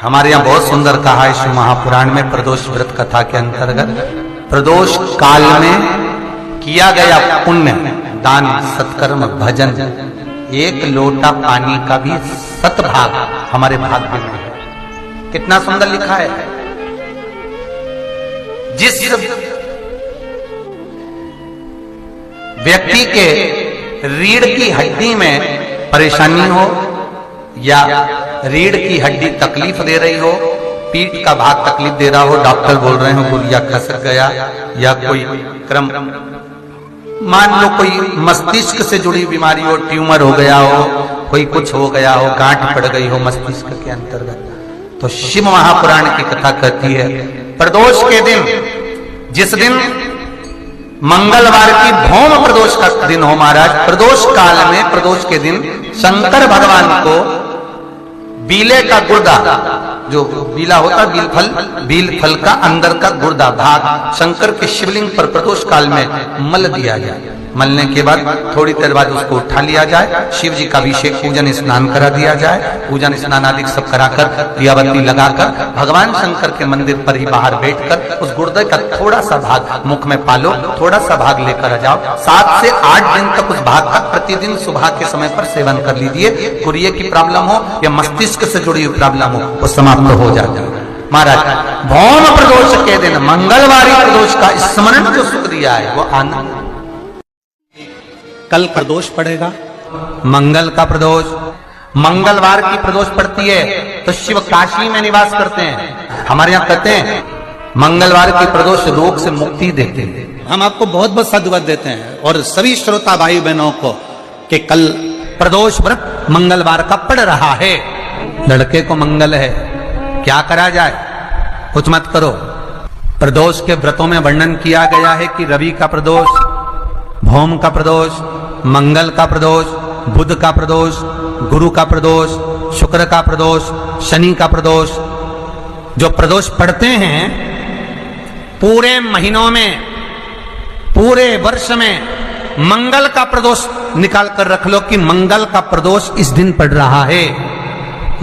हमारे यहाँ बहुत सुंदर कहा है शिव महापुराण में प्रदोष व्रत कथा के अंतर्गत, प्रदोष काल में किया गया पुण्य, दान, सत्कर्म, भजन, एक लोटा पानी का भी 7 भाग हमारे भाग्य में है। कितना सुंदर लिखा है। जिस व्यक्ति के रीढ़ की हड्डी में परेशानी हो या रीढ़ की हड्डी तकलीफ दे रही हो, पीठ का भाग तकलीफ दे रहा हो, डॉक्टर बोल रहे हो गुर्जा खसक गया, या कोई क्रम मान लो कोई मस्तिष्क से जुड़ी बीमारी हो, ट्यूमर हो गया हो, कोई कुछ हो गया हो, गांठ पड़ गई हो मस्तिष्क के अंतर्गत, तो शिव महापुराण की कथा कहती है प्रदोष के दिन, जिस दिन मंगलवार की भौम प्रदोष का दिन हो महाराज, प्रदोष काल में प्रदोष के दिन शंकर भगवान को बीले का गुर्दा, जो बीला होता है बील फल का अंदर का गुर्दा भाग शंकर के शिवलिंग पर प्रदोष काल में मल दिया जाए। मलने के बाद थोड़ी देर बाद उसको उठा लिया जाए, शिव जी का अभिषेक पूजन स्नान करा दिया जाए, पूजन स्नान आदि सब कराकर दियाबत्ती लगाकर भगवान शंकर के मंदिर पर ही बाहर बैठकर उस गुर्दे का थोड़ा सा भाग मुख में पालो, थोड़ा सा भाग लेकर आ जाओ। 7 से 8 दिन तक उस भाग का प्रतिदिन सुबह के समय पर सेवन कर लीजिए। गुर्दे की प्रॉब्लम हो या मस्तिष्क से जुड़ी हुई प्रॉब्लम हो वो समाप्त हो जाता है महाराज। भौम प्रदोष के दिन मंगलवारी प्रदोष का स्मरण जो सुख दिया है वो आनंद। कल प्रदोष पड़ेगा, मंगल का प्रदोष, मंगलवार की प्रदोष पड़ती है तो शिव काशी में निवास करते हैं। हमारे यहाँ कहते हैं मंगलवार की प्रदोष रोग से मुक्ति देते हैं। हम आपको बहुत बहुत साधुवाद देते हैं और सभी श्रोता भाई बहनों को कि कल प्रदोष व्रत मंगलवार का पड़ रहा है। लड़के को मंगल है, क्या करा जाए, कुछ मत करो। प्रदोष के व्रतों में वर्णन किया गया है कि रवि का प्रदोष, भौम का प्रदोष, मंगल का प्रदोष, बुध का प्रदोष, गुरु का प्रदोष, शुक्र का प्रदोष, शनि का प्रदोष। जो प्रदोष पड़ते हैं पूरे महीनों में, पूरे वर्ष में मंगल का प्रदोष निकाल कर रख लो कि मंगल का प्रदोष इस दिन पड़ रहा है,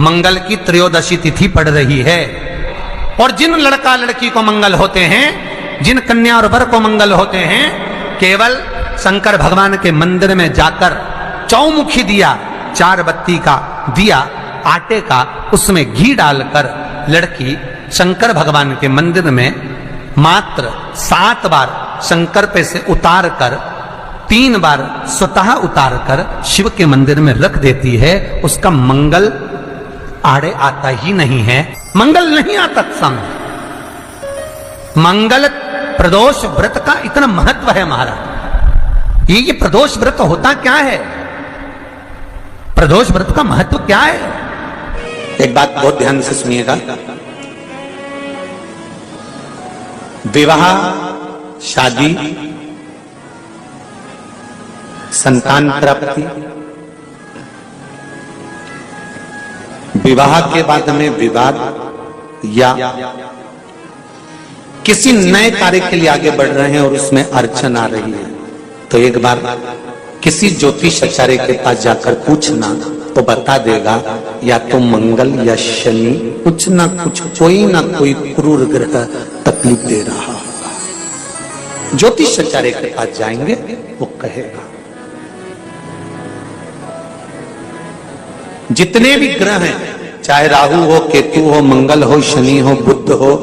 मंगल की त्रयोदशी तिथि पड़ रही है। और जिन लड़का लड़की को मंगल होते हैं, जिन कन्या और वर को मंगल होते हैं, केवल शंकर भगवान के मंदिर में जाकर चौमुखी दिया, 4 बत्ती का दिया आटे का, उसमें घी डालकर लड़की शंकर भगवान के मंदिर में मात्र 7 बार शंकर पे से उतार कर 3 बार स्वतः उतार कर शिव के मंदिर में रख देती है। उसका मंगल आड़े आता ही नहीं है, मंगल नहीं आता सामने। मंगल प्रदोष व्रत का इतना महत्व है महाराज। ये प्रदोष व्रत होता क्या है, प्रदोष व्रत का महत्व क्या है? एक बात बहुत ध्यान से सुनिएगा। विवाह, शादी, संतान प्राप्ति, विवाह के बाद में विवाद या किसी नए कार्य के लिए आगे बढ़ रहे हैं और उसमें अड़चन आ रही है, तो एक बार किसी ज्योतिष आचार्य के पास जाकर पूछना, तो बता देगा या तो मंगल या शनि कुछ ना कुछ, कोई ना कोई क्रूर ग्रह तकलीफ दे रहा होगा। ज्योतिष आचार्य के पास जाएंगे वो कहेगा। जितने भी ग्रह हैं, चाहे राहु हो, केतु हो, मंगल हो, शनि हो, बुध हो,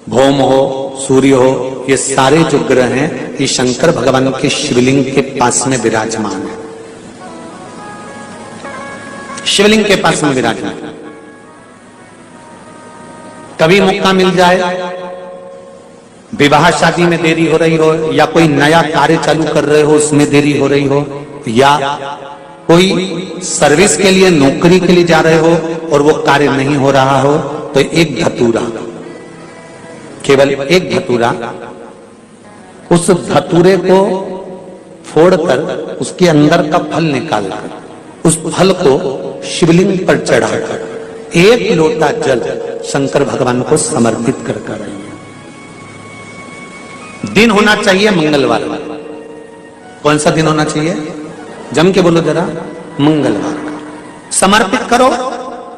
भौम हो, सूर्य हो, ये सारे जो ग्रह हैं ये शंकर भगवान के शिवलिंग के पास में विराजमान है। शिवलिंग के पास में विराजमान। कभी मौका मिल जाए, विवाह शादी में देरी हो रही हो, या कोई नया कार्य चालू कर रहे हो उसमें देरी हो रही हो, या कोई सर्विस के लिए, नौकरी के लिए जा रहे हो और वो कार्य नहीं हो रहा हो, तो एक धतूरा, केवल एक धतूरा, उस धतूरे को फोड़कर उसके अंदर का फल निकालकर उस फल को शिवलिंग पर चढ़ाकर 1 लोटा जल शंकर भगवान को समर्पित कर कर। दिन होना चाहिए मंगलवार। कौन सा दिन होना चाहिए? जम के बोलो जरा, मंगलवार का समर्पित करो।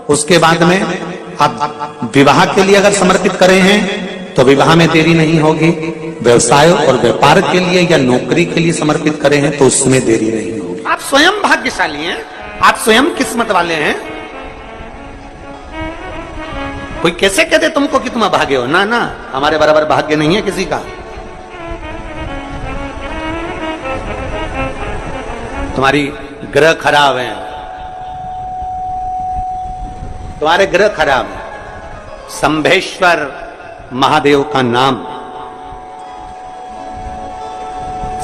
उसके बाद में आप विवाह के लिए अगर समर्पित करे हैं तो विवाह में देरी नहीं होगी, व्यवसाय और व्यापार के लिए या नौकरी के लिए समर्पित करे हैं तो उसमें देरी नहीं होगी। आप स्वयं भाग्यशाली हैं, आप स्वयं किस्मत वाले हैं। कोई कैसे कहते तुमको कि तुम अभागे हो? ना ना, हमारे बराबर भाग्य नहीं है किसी का। तुम्हारी ग्रह खराब है, तुम्हारे ग्रह खराब है। शंभेश्वर महादेव का नाम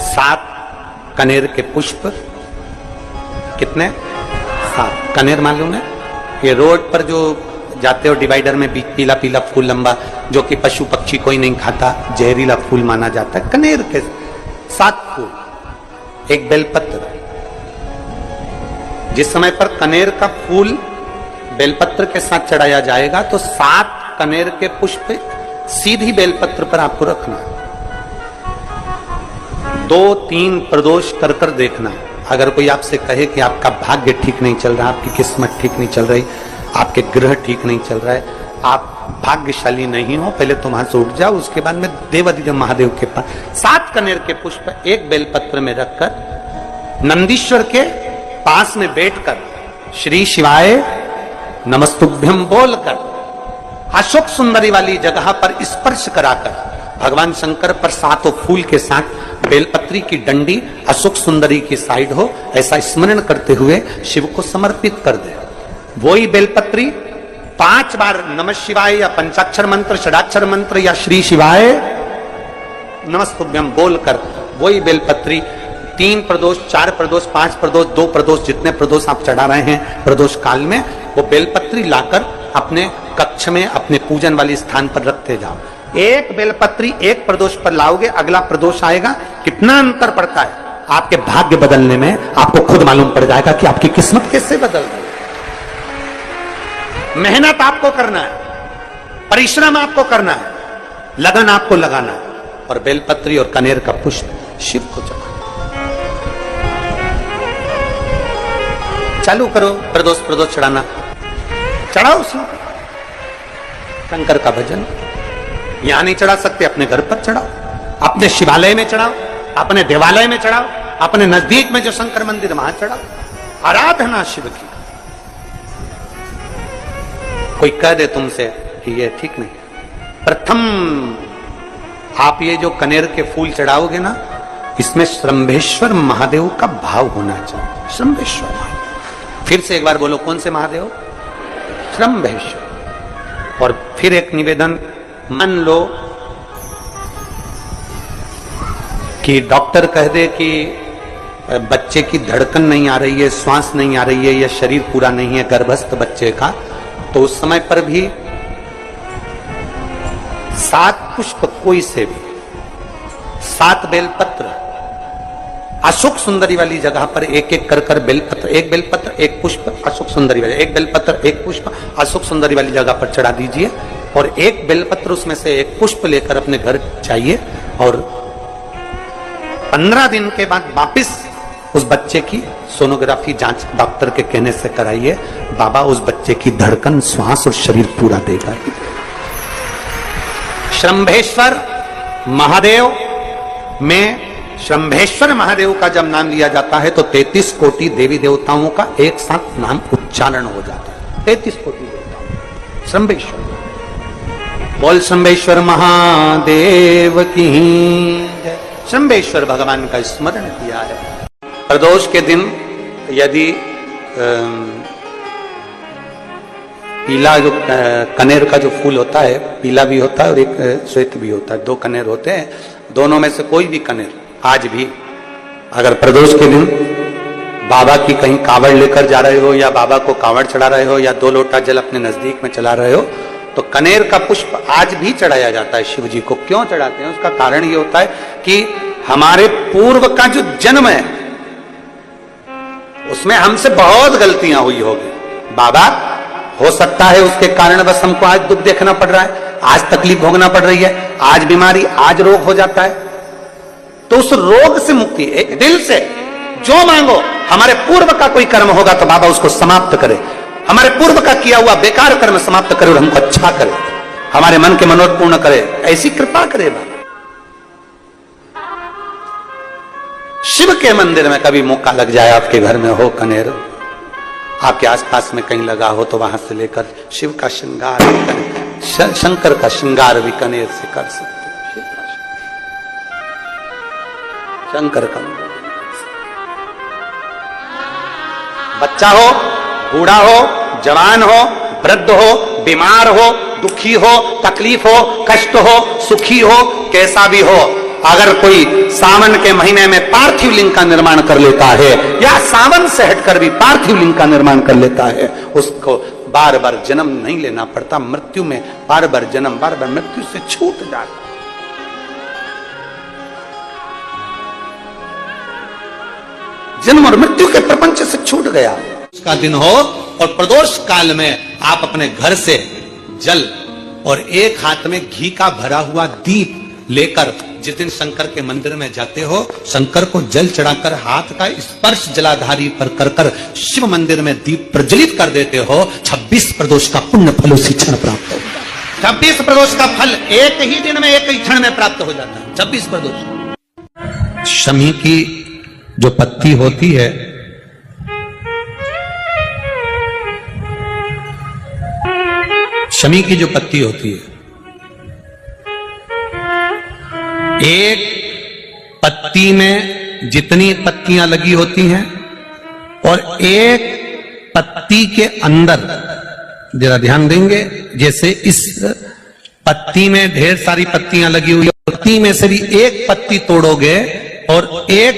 7 कनेर के पुष्प, कितने? 7 कनेर मालूम है? ये रोड पर जो जाते हो डिवाइडर में पीला पीला फूल लंबा, जो कि पशु पक्षी कोई नहीं खाता, जहरीला फूल माना जाता है। कनेर के 7 फूल, एक बेलपत्र। जिस समय पर कनेर का फूल बेलपत्र के साथ चढ़ाया जाएगा तो 7 कनेर के पुष्प सीधी बेलपत्र पर आपको रखना है। 2-3 प्रदोष कर कर देखना। अगर कोई आपसे कहे कि आपका भाग्य ठीक नहीं चल रहा, आपकी किस्मत ठीक नहीं चल रही, आपके ग्रह ठीक नहीं चल रहा है, आप भाग्यशाली नहीं हो, पहले तुम वहां से उठ जाओ, उसके बाद में देवाधिदेव महादेव के पास 7 कनेर के पुष्प एक बेलपत्र में रखकर नंदीश्वर के पास में बैठकर श्री शिवाय नमस्तुभ्यम बोलकर अशोक सुंदरी वाली जगह पर स्पर्श कराकर भगवान शंकर पर 7 फूल के साथ बेलपत्री की डंडी अशोक सुंदरी की साइड हो, ऐसा स्मरण करते हुए शिव को समर्पित कर दे। वही बेलपत्री 5 बार नमः शिवाय या पंचाक्षर मंत्र, षडाक्षर मंत्र या श्री शिवाय नमस्तुभ्यम बोलकर वही बेलपत्री 3 प्रदोष, 4 प्रदोष, 5 प्रदोष, 2 प्रदोष, जितने प्रदोष आप चढ़ा रहे हैं प्रदोष काल में, वो बेलपत्री लाकर अपने कक्ष में अपने पूजन वाले स्थान पर रखते जाओ। एक बेलपत्री एक प्रदोष पर लाओगे, अगला प्रदोष आएगा, कितना अंतर पड़ता है आपके भाग्य बदलने में, आपको खुद मालूम पड़ जाएगा कि आपकी किस्मत कैसे बदल रही है। मेहनत आपको करना है, परिश्रम आपको करना है, लगन आपको लगाना है, और बेलपत्री और कनेर का पुष्प शिव को चढ़ाना। चालू करो प्रदोष प्रदोष चढ़ाना, चढ़ाओ उसमें शंकर का भजन। यहां नहीं चढ़ा सकते, अपने घर पर चढ़ाओ, अपने शिवालय में चढ़ाओ, अपने देवालय में चढ़ाओ, अपने नजदीक में जो शंकर मंदिर वहां चढ़ाओ, आराधना शिव की। कोई कह दे तुमसे कि ये ठीक नहीं, प्रथम आप ये जो कनेर के फूल चढ़ाओगे ना, इसमें श्रंभेश्वर महादेव का भाव होना चाहिए। श्रंभेश्वर महादेव, फिर से एक बार बोलो, कौन से महादेव? श्रंभेश्वर। और फिर एक निवेदन, मान लो कि डॉक्टर कह दे कि बच्चे की धड़कन नहीं आ रही है, श्वास नहीं आ रही है, या शरीर पूरा नहीं है गर्भस्थ बच्चे का, तो उस समय पर भी 7 पुष्प कोई से भी, 7 बेलपत्र अशोक सुंदरी वाली जगह पर एक एक कर बेलपत्र, एक बेलपत्र एक पुष्प अशोक सुंदरी वाली, एक बेलपत्र एक पुष्प अशोक सुंदरी वाली जगह पर चढ़ा दीजिए, और एक बेलपत्र उसमें से एक पुष्प लेकर अपने घर चाहिए, और 15 दिन के बाद वापिस उस बच्चे की सोनोग्राफी जांच डॉक्टर के कहने से कराइए। बाबा उस बच्चे की धड़कन, श्वास और शरीर पूरा देगा। श्रंभेश्वर महादेव में, श्रंभेश्वर महादेव का जब नाम लिया जाता है तो 33 कोटि देवी देवताओं का एक साथ नाम उच्चारण हो जाता है। 33 कोटि देवता श्रंभेश्वर। बोल श्रंभेश्वर महादेव की जय। श्रंभेश्वर भगवान का स्मरण किया है। प्रदोष के दिन यदि पीला जो कनेर का जो फूल होता है, पीला भी होता है और एक श्वेत भी होता है, 2 कनेर होते हैं, दोनों में से कोई भी कनेर आज भी अगर प्रदोष के दिन बाबा की कहीं कावड़ लेकर जा रहे हो, या बाबा को कावड़ चढ़ा रहे हो, या 2 लोटा जल अपने नजदीक में चला रहे हो, तो कनेर का पुष्प आज भी चढ़ाया जाता है शिव जी को। क्यों चढ़ाते हैं? उसका कारण ये होता है कि हमारे पूर्व का जो जन्म है उसमें हमसे बहुत गलतियां हुई होगी। बाबा, हो सकता है उसके कारण बस हमको आज दुख देखना पड़ रहा है, आज तकलीफ भोगना पड़ रही है, आज बीमारी, आज रोग हो जाता है, तो उस रोग से मुक्ति एक दिल से जो मांगो, हमारे पूर्व का कोई कर्म होगा तो बाबा उसको समाप्त करे। हमारे पूर्व का किया हुआ बेकार कर्म समाप्त करे और हमको अच्छा करे, हमारे मन के मनोरथ पूर्ण करे, ऐसी कृपा करे बाबा। शिव के मंदिर में कभी मौका लग जाए, आपके घर में हो कनेर, आपके आसपास में कहीं लगा हो, तो वहां से लेकर शिव का श्रृंगार, शंकर का श्रृंगार भी कनेर से कर सकते हो। शिव का शंकर का बच्चा हो, बूढ़ा हो, जवान हो, वृद्ध हो, बीमार हो, दुखी हो, तकलीफ हो, कष्ट हो, सुखी हो, कैसा भी हो, अगर कोई सावन के महीने में पार्थिव लिंग का निर्माण कर लेता है या सावन से हटकर भी पार्थिव लिंग का निर्माण कर लेता है, उसको बार बार जन्म नहीं लेना पड़ता। मृत्यु में बार बार जन्म, बार बार मृत्यु से छूट जाता। जन्म और मृत्यु के प्रपंच से छूट गया। उसका दिन हो और प्रदोष काल में आप अपने घर से जल और एक हाथ में घी का भरा हुआ दीप लेकर जिस दिन शंकर के मंदिर में जाते हो, शंकर को जल चढ़ाकर हाथ का स्पर्श जलाधारी पर कर कर शिव मंदिर में दीप प्रज्वलित कर देते हो, 26 प्रदोष का पुण्य फल उसी क्षण प्राप्त होगा। 26 प्रदोष का फल एक ही दिन में, एक ही क्षण में प्राप्त हो जाता है। 26 प्रदोष। शमी की जो पत्ती होती है, शमी की जो पत्ती होती है, एक पत्ती में जितनी पत्तियां लगी होती हैं और एक पत्ती के अंदर, जरा ध्यान देंगे, जैसे इस पत्ती में ढेर सारी पत्तियां लगी हुई, पत्ती में से भी एक पत्ती तोड़ोगे और एक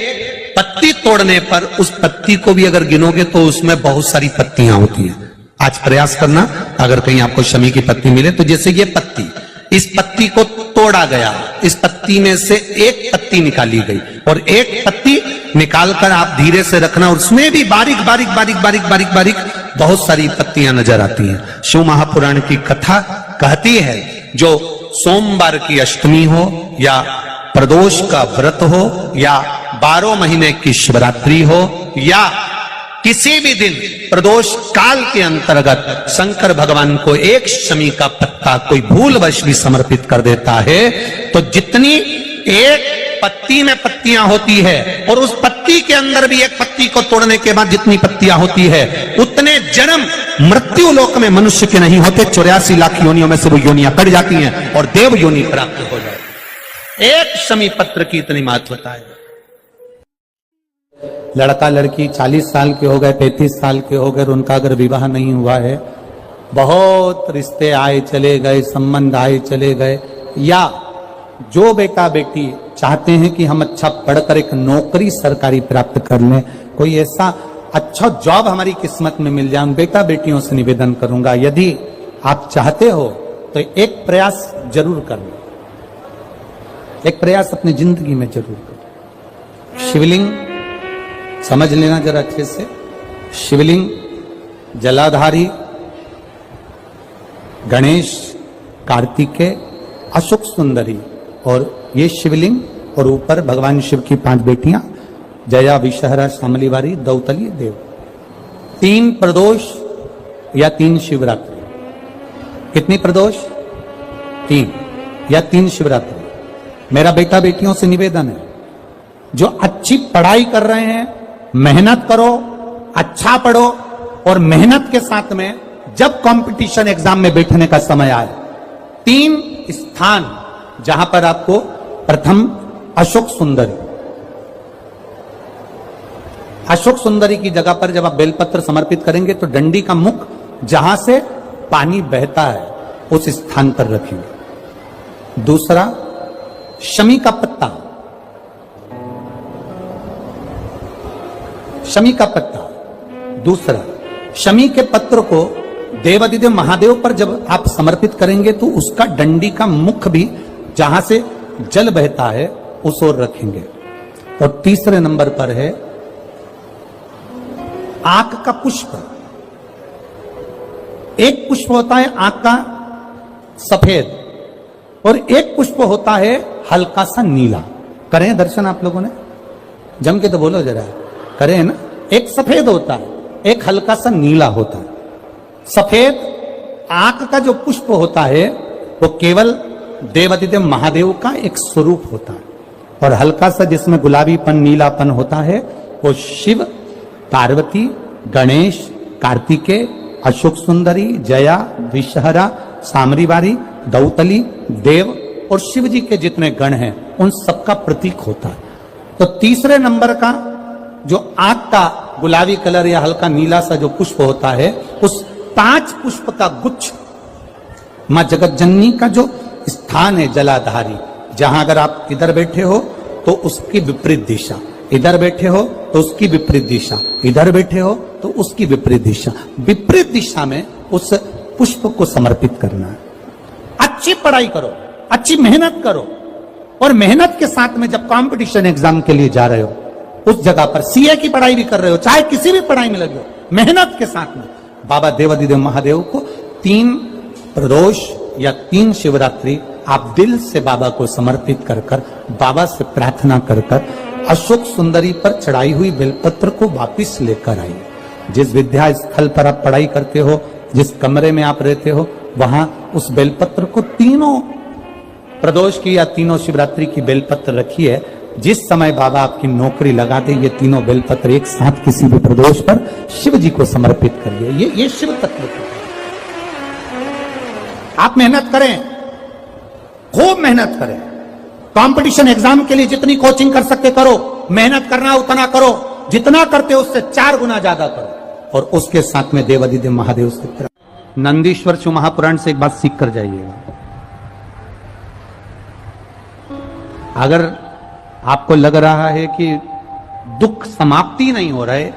पत्ती तोड़ने पर उस पत्ती को भी अगर गिनोगे तो उसमें बहुत सारी पत्तियां होती हैं। आज प्रयास करना, अगर कहीं आपको शमी की पत्ती मिले तो जैसे ये पत्ती, इस पत्ती को तोड़ा गया, इस पत्ती में से एक पत्ती निकाली गई और एक पत्ती निकालकर आप धीरे से रखना, और उसमें भी बारीक बारीक बारीक बारीक बारीक बारीक बहुत सारी पत्तियां नजर आती हैं। शिव महापुराण की कथा कहती है, जो सोमवार की अष्टमी हो या प्रदोष का व्रत हो या 12 महीने की शिवरात्रि हो या किसी भी दिन प्रदोष काल के अंतर्गत शंकर भगवान को एक शमी का पत्ता कोई भूलवश भी समर्पित कर देता है, तो जितनी एक पत्ती में पत्तियां होती है और उस पत्ती के अंदर भी एक पत्ती को तोड़ने के बाद जितनी पत्तियां होती है, उतने जन्म मृत्यु लोक में मनुष्य के नहीं होते। 84 लाख योनियों में से वो योनियां कट जाती हैं और देव योनि प्राप्त हो जाती। एक शमी पत्र की इतनी महत्वता है। लड़का लड़की 40 साल के हो गए, 35 साल के हो गए, उनका अगर विवाह नहीं हुआ है, बहुत रिश्ते आए चले गए, संबंध आए चले गए, या जो बेटा बेटी चाहते हैं कि हम अच्छा पढ़कर एक नौकरी सरकारी प्राप्त कर लें, कोई ऐसा अच्छा जॉब हमारी किस्मत में मिल जाए, उन बेटा बेटियों से निवेदन करूंगा, यदि आप चाहते हो तो एक प्रयास जरूर करना, एक प्रयास अपनी जिंदगी में जरूर करो। शिवलिंग समझ लेना जरा अच्छे से, शिवलिंग जलाधारी गणेश, कार्तिकेय, अशोक सुंदरी, और ये शिवलिंग और ऊपर भगवान शिव की 5 बेटियां, जया, विषहरा, शामलीवारी, दौतली, देव। 3 प्रदोष या 3 शिवरात्रि। कितनी प्रदोष? 3 या 3 शिवरात्रि। मेरा बेटा बेटियों से निवेदन है, जो अच्छी पढ़ाई कर रहे हैं, मेहनत करो, अच्छा पढ़ो, और मेहनत के साथ में जब कंपटीशन एग्जाम में बैठने का समय आए, 3 स्थान जहां पर आपको प्रथम अशोक सुंदरी, अशोक सुंदरी की जगह पर जब आप बेलपत्र समर्पित करेंगे तो डंडी का मुख जहां से पानी बहता है उस स्थान पर रखेंगे। दूसरा, शमी का पत्ता, शमी का पत्ता। दूसरा, शमी के पत्र को देवादिदेव महादेव पर जब आप समर्पित करेंगे तो उसका डंडी का मुख भी जहां से जल बहता है उस ओर रखेंगे। और तीसरे नंबर पर है आंख का पुष्प। एक पुष्प होता है आंख का सफेद और एक पुष्प होता है हल्का सा नीला। करें दर्शन आप लोगों ने? जम के तो बोलो जरा, करें ना? एक सफेद होता है, एक हल्का सा नीला होता है। सफेद आंख का जो पुष्प होता है वो केवल देवादिदेव महादेव का एक स्वरूप होता है, और हल्का सा जिसमें गुलाबीपन नीलापन होता है वो शिव, पार्वती, गणेश, कार्तिकेय, अशोक सुंदरी, जया, विषहरा, सामरीवारी, दौतली, देव और शिव जी के जितने गण हैं उन सबका प्रतीक होता है। तो तीसरे नंबर का जो आंख का गुलाबी कलर या हल्का नीला सा जो पुष्प होता है, उस 5 पुष्प का गुच्छ मां जगत जननी का जो स्थान है जलाधारी, जहां अगर आप इधर बैठे हो तो उसकी विपरीत दिशा, इधर बैठे हो तो उसकी विपरीत दिशा, इधर बैठे हो तो उसकी विपरीत दिशा, विपरीत दिशा में उस पुष्प को समर्पित करना है। अच्छी पढ़ाई करो, अच्छी मेहनत करो, और मेहनत के साथ में जब कंपटीशन एग्जाम के लिए जा रहे हो उस जगह पर सीए की पढ़ाई भी कर रहे हो, चाहे किसी भी पढ़ाई में लगे हो, मेहनत के साथ में बाबा देवादिदेव महादेव को 3 प्रदोष या 3 शिवरात्रि आप दिल से बाबा को समर्पित कर कर, बाबा से प्रार्थना कर कर अशोक सुंदरी पर चढ़ाई हुई बेलपत्र को वापिस लेकर आइए। जिस विद्या स्थल पर आप पढ़ाई करते हो, जिस कमरे में आप रहते हो, वहां उस बेलपत्र को 3 प्रदोष की या 3 शिवरात्रि की बेलपत्र रखी है। जिस समय बाबा आपकी नौकरी लगा दे, ये 3 बेलपत्र एक साथ किसी भी प्रदोष पर शिव जी को समर्पित करिए। ये शिव तत्व है। आप मेहनत करें, खूब मेहनत करें, कंपटीशन एग्जाम के लिए जितनी कोचिंग कर सकते करो, मेहनत करना उतना करो, जितना करते हो उससे 4 गुना ज्यादा करो, और उसके साथ में देवादिदेव महादेव से नंदीश्वर शिव महापुराण से एक बात सीख कर जाइएगा। अगर आपको लग रहा है कि दुख समाप्ति नहीं हो रहा है,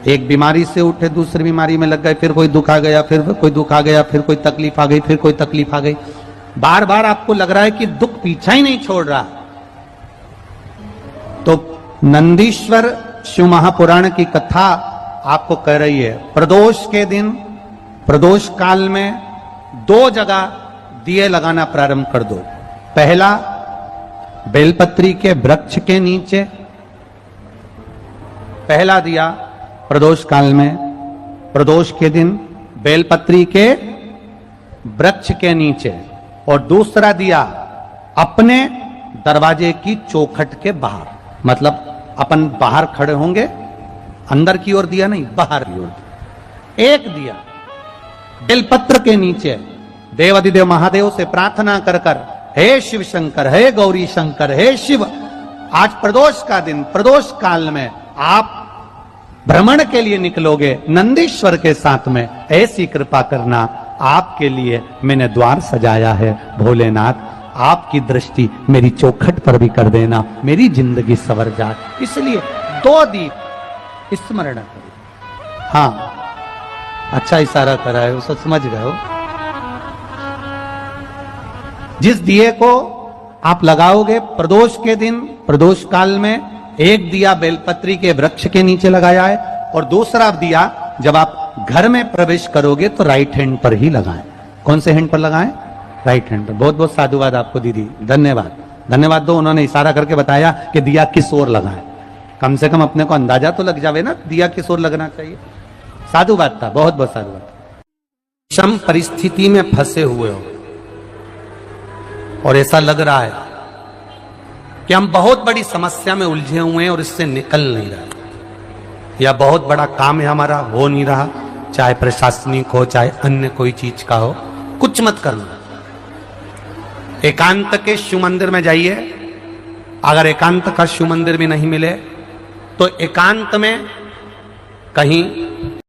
एक बीमारी से उठे दूसरी बीमारी में लग गए, फिर कोई दुख आ गया, फिर कोई दुख आ गया, फिर कोई तकलीफ आ गई, फिर कोई तकलीफ आ गई, बार बार आपको लग रहा है कि दुख पीछा ही नहीं छोड़ रहा, तो नंदीश्वर शिव महापुराण की कथा आपको कह रही है, प्रदोष के दिन, प्रदोष काल में 2 जगह दिए लगाना प्रारंभ कर दो। पहला, बेलपत्री के वृक्ष के नीचे पहला दिया प्रदोष काल में, प्रदोष के दिन बेलपत्री के वृक्ष के नीचे, और दूसरा दिया अपने दरवाजे की चौखट के बाहर, मतलब अपन बाहर खड़े होंगे, अंदर की ओर दिया नहीं, बाहर की ओर। एक दिया बेलपत्र के नीचे देवादिदेव महादेव से प्रार्थना कर कर, हे शिव शंकर, हे गौरी शंकर, हे शिव, आज प्रदोष का दिन, प्रदोष काल में आप भ्रमण के लिए निकलोगे नंदीश्वर के साथ में, ऐसी कृपा करना, आपके लिए मैंने द्वार सजाया है भोलेनाथ, आपकी दृष्टि मेरी चौखट पर भी कर देना, मेरी जिंदगी संवर जाए। इसलिए 2 दीप स्मरण करो। हाँ, अच्छा इशारा करा है, उसे समझ गए हो। जिस दिए को आप लगाओगे प्रदोष के दिन, प्रदोष काल में, एक दिया बेलपत्री के वृक्ष के नीचे लगाया है, और दूसरा दिया जब आप घर में प्रवेश करोगे तो राइट हैंड पर ही लगाएं। कौन से हैंड पर लगाएं? राइट हैंड पर। बहुत बहुत साधुवाद आपको दीदी, धन्यवाद, धन्यवाद दो। उन्होंने इशारा करके बताया कि दिया किस ओर लगाएं, कम से कम अपने को अंदाजा तो लग जावे ना दिया किस ओर लगना चाहिए। साधुवाद था, बहुत बहुत साधुवाद। विषम परिस्थिति में फंसे हुए हो और ऐसा लग रहा है कि हम बहुत बड़ी समस्या में उलझे हुए हैं और इससे निकल नहीं रहा, या बहुत बड़ा काम है हमारा, हो नहीं रहा, चाहे प्रशासनिक हो चाहे अन्य कोई चीज का हो, कुछ मत करना, एकांत के शिव मंदिर में जाइए। अगर एकांत का शिव मंदिर भी नहीं मिले तो एकांत में कहीं